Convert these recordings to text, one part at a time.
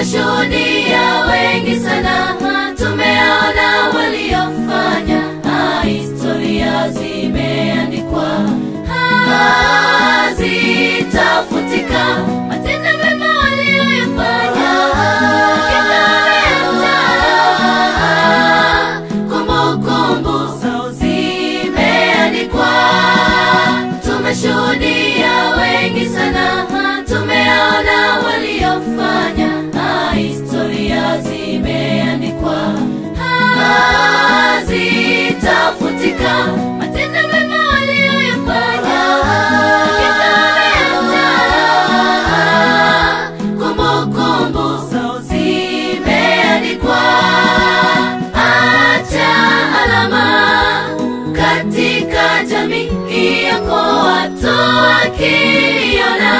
Tumeshuhudia wengi sana, tumeona waliofanya, historia zimeandikwa, hazitafutika. Matendo mema walioyafanya, kumbukumbu zimeandikwa. Tumeshuhudia wengi sana, tumeona waliofanya, historia zimeandikwa, hazitafutika. Matendo mema walioyafanya, kumbukumbu zimeandikwa. Acha alama katika jamii yako, watu wakiona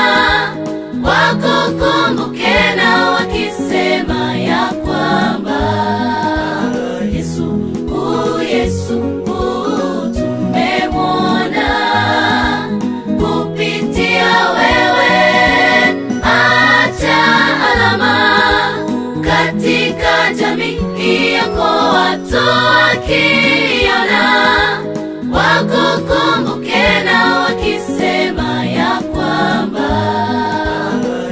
wakukumbuke na wakisema ya kwamba Yesu, Yesu tumemwona kupitia wewe. Acha alama katika jamii yako, watu wakiona wakukumbuke na wakisema ya kwamba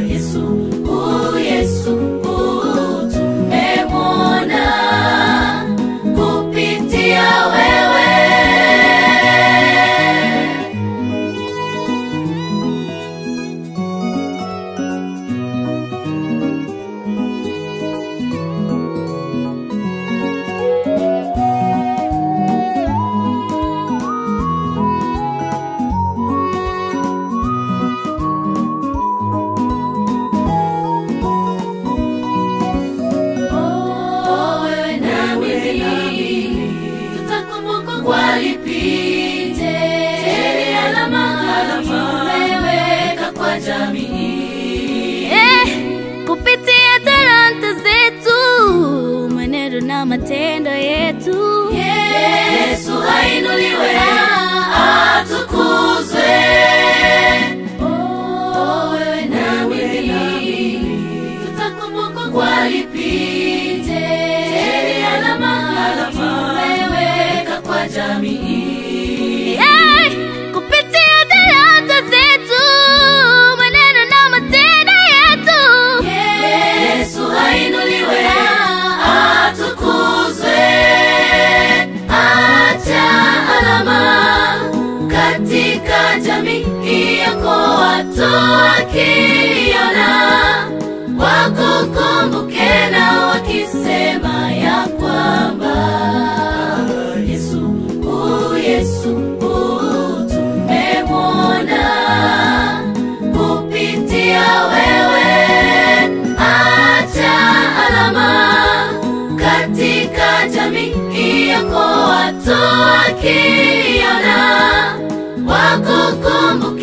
Yesu, Yesu tumemwona kupitia wewe. Kupitia talanta zetu, maneno na matendo yetu, Yesu ainuliwe, atukuzwe. Wewe na mimi tutakumbukwa kwa lipi? Je, alama umeweka kwa jamii. Kupitia talanta zetu, maneno na matendo yetu, Yesu ainuliwe, atukuzwe. Acha alama katika jamii yako, watu wakiona wakukumbuke na wakisema ya kwamba Yesu, Yesu tumemwona kupitia wewe. Acha alama katika jamii yako, watu wakiona wakukumbuke